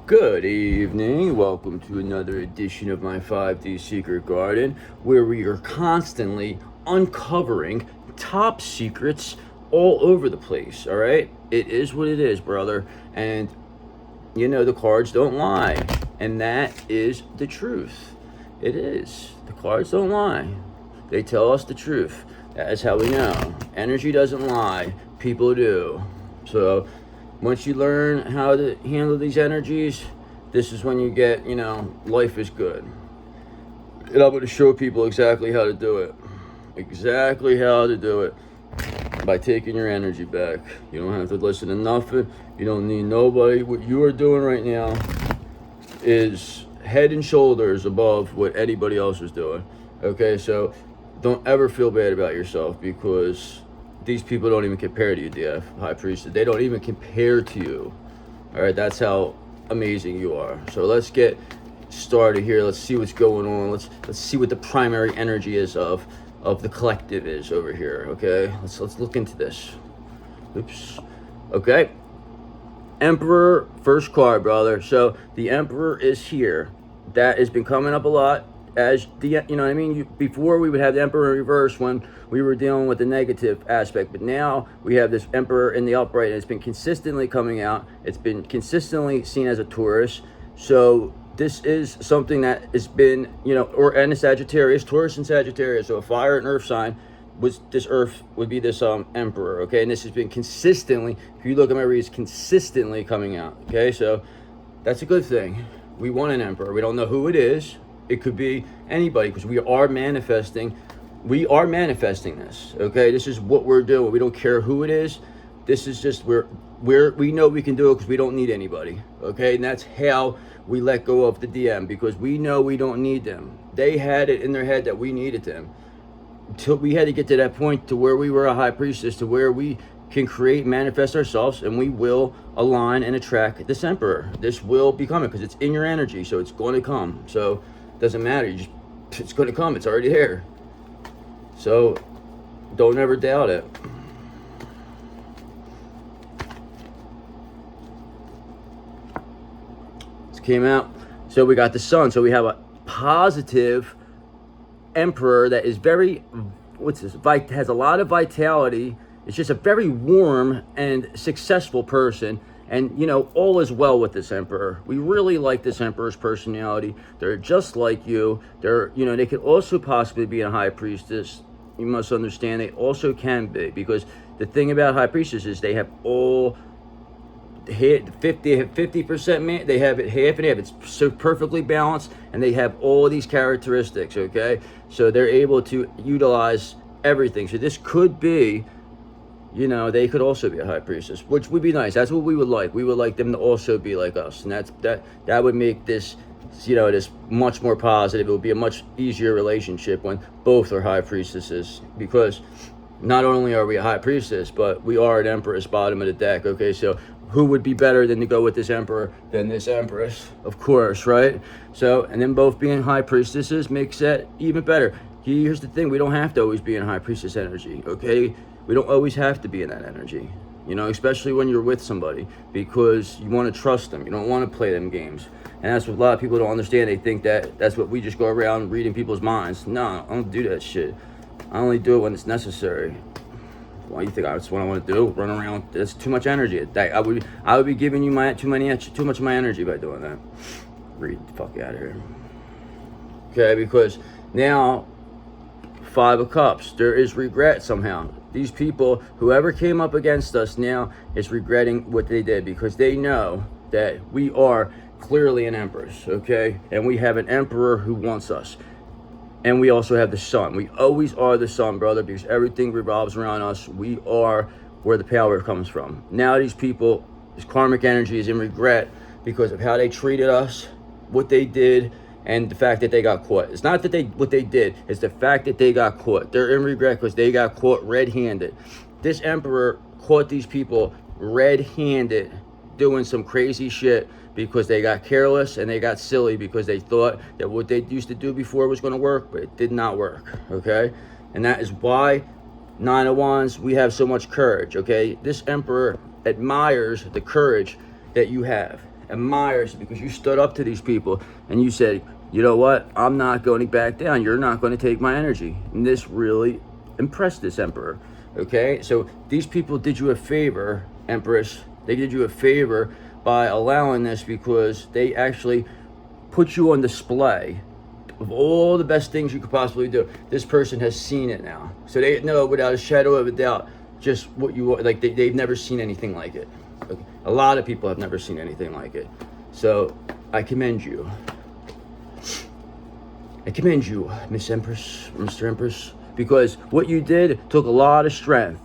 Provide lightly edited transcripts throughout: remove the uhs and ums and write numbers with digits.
Good evening. Welcome to another edition of my 5D Secret Garden, where we are constantly uncovering top secrets all over the place. All right? It is what it is, brother. And the cards don't lie. And that is the truth. It is. The cards don't lie. They tell us the truth. That is how we know. Energy doesn't lie, people do. So, once you learn how to handle these energies, this is when you get, life is good. And I'm going to show people exactly how to do it. Exactly how to do it. By taking your energy back. You don't have to listen to nothing. You don't need nobody. What you are doing right now is head and shoulders above what anybody else is doing. Okay, so don't ever feel bad about yourself, because these people don't even compare to you, DF, High Priestess. They don't even compare to you. All right, that's how amazing you are. So let's get started here. Let's see what's going on. Let's see what the primary energy is of the collective is over here. Okay, let's look into this. Oops. Okay. Emperor, first card, brother. So the Emperor is here. That has been coming up a lot. As the, you know what I mean? Before we would have the Emperor in reverse when we were dealing with the negative aspect, but now we have this Emperor in the upright, and it's been consistently coming out. It's been consistently seen as a Taurus. So this is something that has been, and a Sagittarius, Taurus and Sagittarius. So a fire and earth sign this earth would be this Emperor. Okay, and this has been consistently, if you look at my reads, consistently coming out. Okay, so that's a good thing. We want an Emperor. We don't know who it is. It could be anybody, because we are manifesting this. Okay, this is what we're doing. We don't care who it is. This is just we know we can do it because we don't need anybody. Okay, and that's how we let go of the DM, because we know we don't need them. They had it in their head that we needed them. Until we had to get to that point to where we were a high priestess, to where we can create, manifest ourselves, and we will align and attract this Emperor. This will be coming because it's in your energy, so it's going to come. So doesn't matter, it's going to come. It's already here. So don't ever doubt it. This came out. So we got the Sun. So we have a positive Emperor that is very, has a lot of vitality. It's just a very warm and successful person. And, all is well with this Emperor. We really like this Emperor's personality. They're just like you. They could also possibly be a High Priestess. You must understand they also can be, because the thing about High Priestess is they have all 50% man. They have it half and half. It's so perfectly balanced, and they have all these characteristics. Okay, so they're able to utilize everything. So this could be, they could also be a High Priestess, which would be nice. That's what we would like. We would like them to also be like us, and that would make this, this much more positive. It would be a much easier relationship when both are High Priestesses, because not only are we a High Priestess, but we are an Empress, bottom of the deck. Okay, so who would be better than to go with this Emperor than this Empress? Of course, right? So, and then both being High Priestesses makes that even better. Here's the thing: we don't have to always be in High Priestess energy. Okay, we don't always have to be in that energy. Especially when you're with somebody, because you want to trust them. You don't want to play them games. And that's what a lot of people don't understand. They think that that's what we just go around reading people's minds. No, I don't do that shit. I only do it when it's necessary. Why do you think that's what I want to do? Run around? That's too much energy. I would be giving you too much of my energy by doing that. Read the fuck out of here. Okay, because now, Five of Cups. There is regret somehow. These people, whoever came up against us now, is regretting what they did, because they know that we are clearly an Empress, okay? And we have an Emperor who wants us. And we also have the Sun. We always are the Sun, brother, because everything revolves around us. We are where the power comes from. Now these people, this karmic energy is in regret because of how they treated us, what they did, and the fact that they got caught. It's not that what they did, it's the fact that they got caught. They're in regret because they got caught red-handed. This Emperor caught these people red-handed doing some crazy shit, because they got careless and they got silly, because they thought that what they used to do before was going to work, but it did not work. Okay, and that is why Nine of Wands, we have so much courage. Okay, this Emperor admires the courage that you have, admires it, because you stood up to these people and you said, you know what, I'm not going to back down. You're not going to take my energy. And this really impressed this emperor. Okay, so these people did you a favor, Empress. They did you a favor by allowing this, because they actually put you on display of all the best things you could possibly do. This person has seen it now, so they know without a shadow of a doubt just what you like. They've never seen anything like it. Okay? A lot of people have never seen anything like it. So I commend you. I commend you, Miss Empress, Mr. Empress, because what you did took a lot of strength.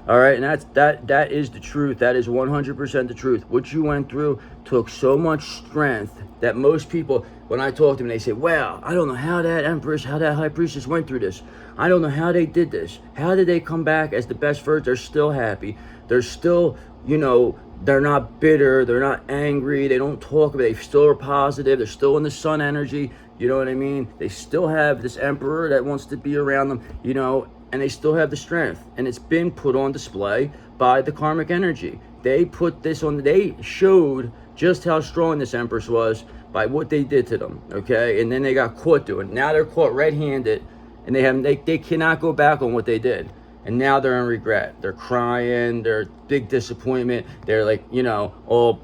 All right, and that is the truth. That is 100% the truth. What you went through took so much strength that most people, when I talk to them, they say, wow, I don't know how that Empress, how that High Priestess went through this. I don't know how they did this. How did they come back as the best first? They're still happy. They're still, they're not bitter. They're not angry. They don't talk about it. They still are positive. They're still in the sun energy. You know what I mean? They still have this emperor that wants to be around them, and they still have the strength. And it's been put on display by the karmic energy. They put this on, they showed just how strong this empress was by what they did to them, okay? And then they got caught doing it. Now they're caught red-handed, and they cannot go back on what they did. And now they're in regret. They're crying, they're big disappointment. They're like, all,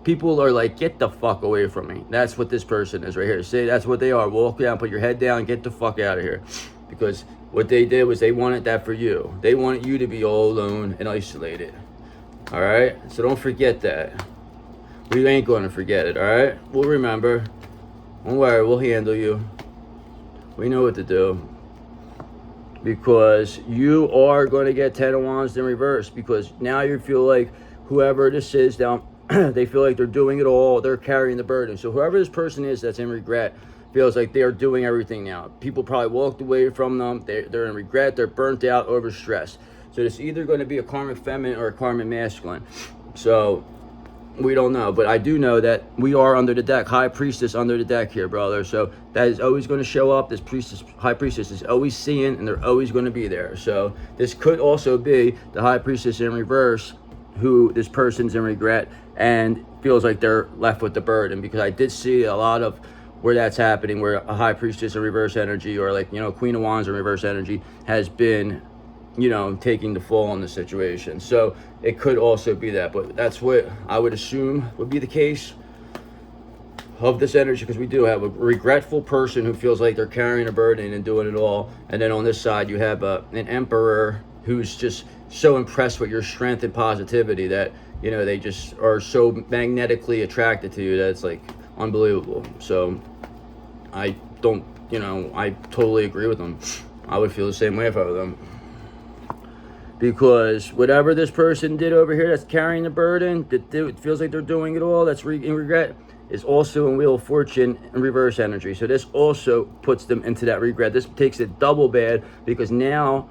people are like, get the fuck away from me. That's what this person is right here. See, that's what they are. Walk down, put your head down, get the fuck out of here. Because what they did was they wanted that for you. They wanted you to be all alone and isolated. All right? So don't forget that. We ain't going to forget it, all right? We'll remember. Don't worry, we'll handle you. We know what to do. Because you are going to get 10 of Wands in reverse. Because now you feel like whoever this is now, they feel like they're doing it all. They're carrying the burden. So whoever this person is that's in regret feels like they're doing everything now. People probably walked away from them. They're in regret. They're burnt out, overstressed. So it's either going to be a karmic feminine or a karmic masculine. So we don't know. But I do know that we are under the deck. High Priestess under the deck here, brother. So that is always going to show up. This priestess, High Priestess is always seeing, and they're always going to be there. So this could also be the High Priestess in reverse, who this person's in regret and feels like they're left with the burden. Because I did see a lot of where that's happening, where a High Priestess in reverse energy, or like, Queen of Wands in reverse energy has been, taking the fall on the situation. So it could also be that, but that's what I would assume would be the case of this energy, because we do have a regretful person who feels like they're carrying a burden and doing it all. And then on this side, you have an emperor who's just so impressed with your strength and positivity that, they just are so magnetically attracted to you that it's like unbelievable. So I don't, I totally agree with them. I would feel the same way if I were them. Because whatever this person did over here that's carrying the burden, that feels like they're doing it all, that's in regret, is also in Wheel of Fortune in reverse energy. So this also puts them into that regret. This takes it double bad, because now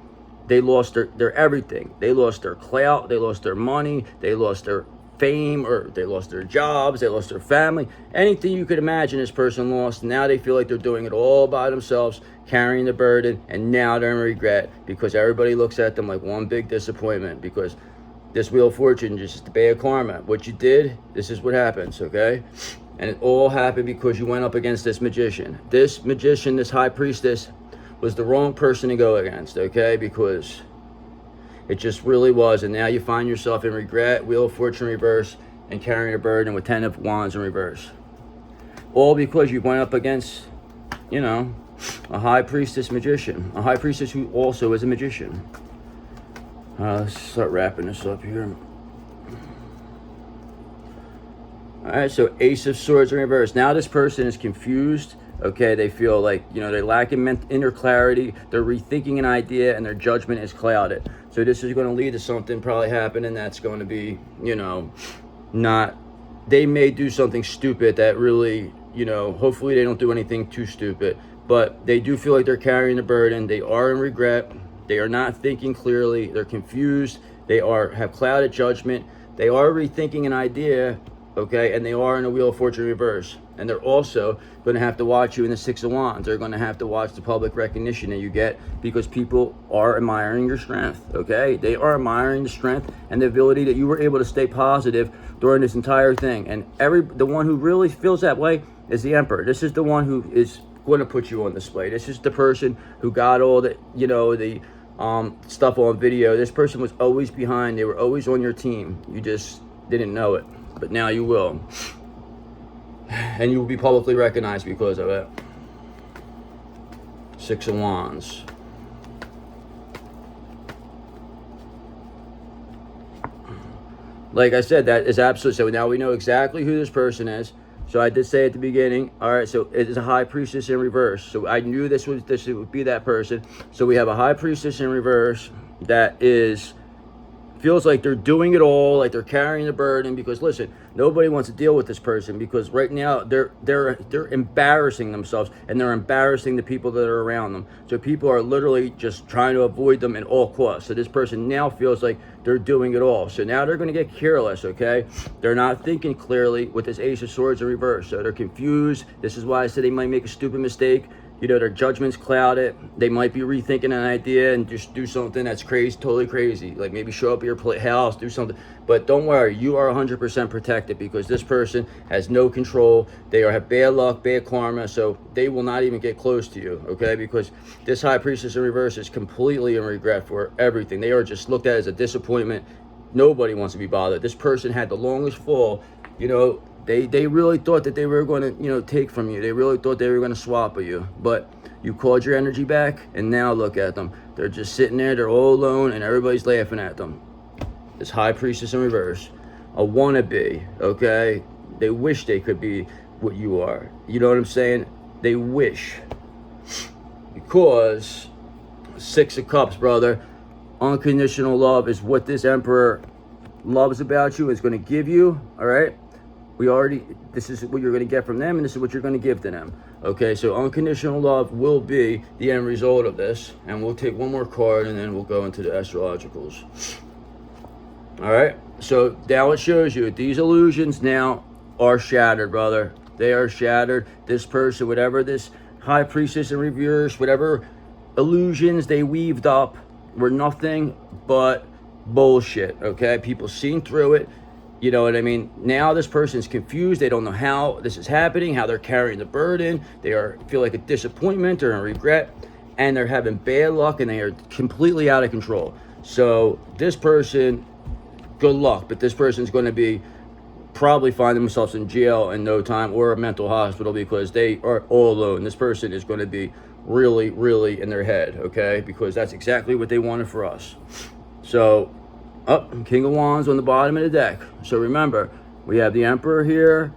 they lost their everything. They lost their clout, they lost their money, they lost their fame, or they lost their jobs, they lost their family. Anything you could imagine this person lost. Now they feel like they're doing it all by themselves, carrying the burden, and now they're in regret because everybody looks at them like one big disappointment. Because this Wheel of Fortune is just a bad karma. What you did, this is what happens, okay? And it all happened because you went up against this magician. This magician, this High Priestess, was the wrong person to go against, okay? Because it just really was. And now you find yourself in regret, Wheel of Fortune reverse, and carrying a burden with 10 of Wands in reverse. All because you went up against, a High Priestess magician. A High Priestess who also is a magician. Let's start wrapping this up here. All right, so Ace of Swords in reverse. Now this person is confused. Okay, they feel like, they're lacking inner clarity. They're rethinking an idea, and their judgment is clouded. So this is going to lead to something probably happening that's going to be, they may do something stupid that really, hopefully they don't do anything too stupid. But they do feel like they're carrying the burden. They are in regret. They are not thinking clearly. They're confused. They have clouded judgment. They are rethinking an idea, okay, and they are in a Wheel of Fortune reverse. And they're also going to have to watch you in the Six of Wands. They're going to have to watch the public recognition that you get, because people are admiring your strength, okay? They are admiring the strength and the ability that you were able to stay positive during this entire thing. And the one who really feels that way is the Emperor. This is the one who is going to put you on display. This is the person who got all the, the stuff on video. This person was always behind. They were always on your team. You just didn't know it, but now you will. And you will be publicly recognized because of it. Six of Wands. Like I said, that is absolutely, so now we know exactly who this person is. So I did say at the beginning, all right, so it is a High Priestess in reverse. So I knew this would be that person. So we have a High Priestess in reverse that feels like they're doing it all, like they're carrying the burden, because listen, nobody wants to deal with this person, because right now they're embarrassing themselves, and they're embarrassing the people that are around them. So people are literally just trying to avoid them at all costs. So this person now feels like they're doing it all. So now they're going to get careless, okay? They're not thinking clearly with this Ace of Swords in reverse. So they're confused. This is why I said they might make a stupid mistake. Their judgment's clouded. They might be rethinking an idea and just do something that's crazy, totally crazy. Like maybe show up at your house, do something. But don't worry, you are 100% protected, because this person has no control. They have bad luck, bad karma, so they will not even get close to you, okay? Because this High Priestess in reverse is completely in regret for everything. They are just looked at as a disappointment. Nobody wants to be bothered. This person had the longest fall, They really thought that they were going to, take from you. They really thought they were going to swap with you. But you called your energy back, and now look at them. They're just sitting there. They're all alone, and everybody's laughing at them. This High Priestess in reverse. A wannabe, okay? They wish they could be what you are. You know what I'm saying? They wish. Because Six of Cups, brother. Unconditional love is what this Emperor loves about you, is going to give you, all right? This is what you're going to get from them, and this is what you're going to give to them. Okay, so unconditional love will be the end result of this. And we'll take one more card, and then we'll go into the astrologicals. All right, so now it shows you these illusions now are shattered, brother. They are shattered. This person, whatever this High Priestess in reverse, whatever illusions they weaved up were nothing but bullshit, okay? People seen through it. You know what I mean? Now this person's confused. They don't know how this is happening, how they're carrying the burden. They feel like a disappointment or a regret, and they're having bad luck, and they are completely out of control. So this person, good luck, but this person's going to be probably find themselves in jail in no time, or a mental hospital, because they are all alone. This person is going to be really, really in their head, okay? Because that's exactly what they wanted for us. So King of Wands on the bottom of the deck. So remember, we have the Emperor here,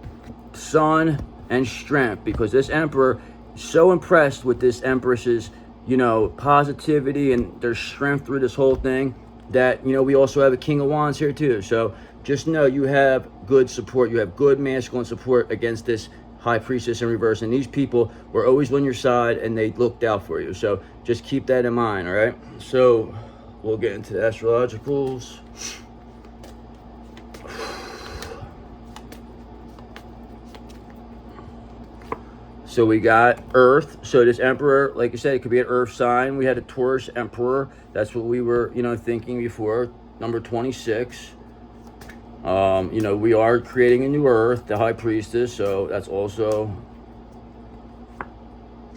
Sun, and Strength, because this Emperor is so impressed with this Empress's, positivity and their strength through this whole thing, that, we also have a King of Wands here too. So just know you have good support. You have good masculine support against this High Priestess in reverse. And these people were always on your side, and they looked out for you. So just keep that in mind, all right? So we'll get into the astrologicals. So we got Earth. So this Emperor, like I said, it could be an Earth sign. We had a Taurus Emperor. That's what we were, thinking before. Number 26. We are creating a new Earth, the High Priestess. So that's also...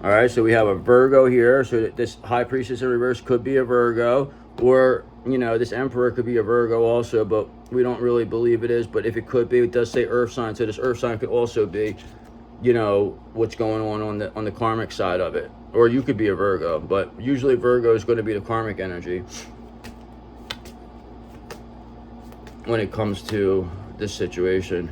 All right, so we have a Virgo here. So this High Priestess in reverse could be a Virgo. Or, this Emperor could be a Virgo also, but we don't really believe it is. But if it could be, it does say Earth sign. So this Earth sign could also be, what's going on the karmic side of it. Or you could be a Virgo, but usually Virgo is going to be the karmic energy when it comes to this situation.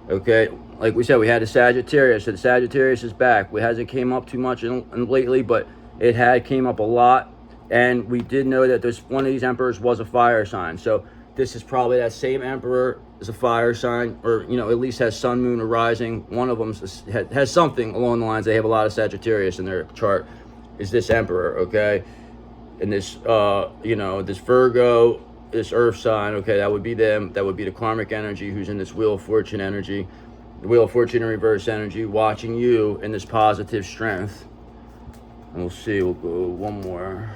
Okay, like we said, we had a Sagittarius. So the Sagittarius is back. It hasn't came up too much lately, but it had came up a lot. And we did know that one of these emperors was a fire sign. So this is probably that same emperor is a fire sign, or, at least has sun, moon, or rising. One of them has something along the lines. They have a lot of Sagittarius in their chart. Is this emperor, okay? And this, this Virgo, this earth sign, okay, that would be them. That would be the karmic energy who's in this Wheel of Fortune energy. The Wheel of Fortune in reverse energy, watching you in this positive strength. And we'll see, we'll go one more.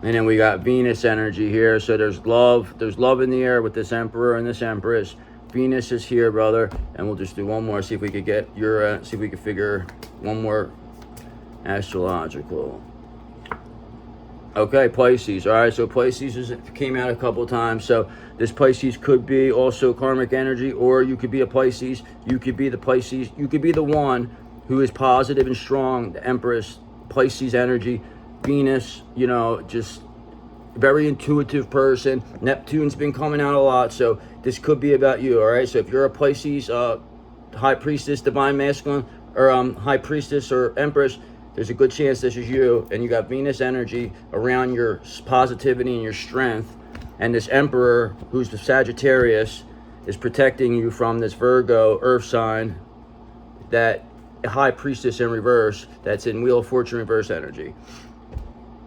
And then we got Venus energy here. So there's love in the air with this Emperor and this Empress. Venus is here, brother. And we'll just do one more, see if we could get your see if we could figure one more astrological. Okay, Pisces. All right, so Pisces came out a couple of times. So this Pisces could be also karmic energy, or you could be a Pisces. You could be the Pisces. You could be the one who is positive and strong, the Empress, Pisces energy. Venus, you know, just very intuitive person. Neptune's been coming out a lot, so this could be about you, all right? So if you're a Pisces, High Priestess, Divine Masculine, or High Priestess or Empress, there's a good chance this is you, and you got Venus energy around your positivity and your strength, and this Emperor, who's the Sagittarius, is protecting you from this Virgo Earth sign, that High Priestess in reverse, that's in Wheel of Fortune reverse energy.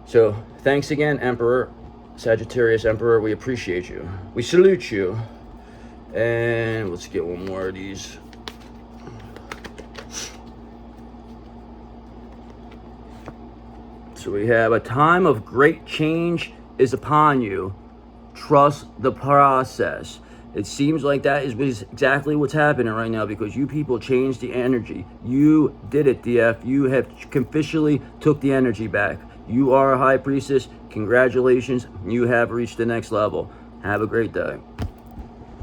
So thanks again, Emperor, Sagittarius Emperor. We appreciate you. We salute you. And let's get one more of these. So we have, a time of great change is upon you. Trust the process. It seems like that is exactly what's happening right now, because you people changed the energy. You did it, DF. You have officially took the energy back. You are a High Priestess. Congratulations. You have reached the next level. Have a great day.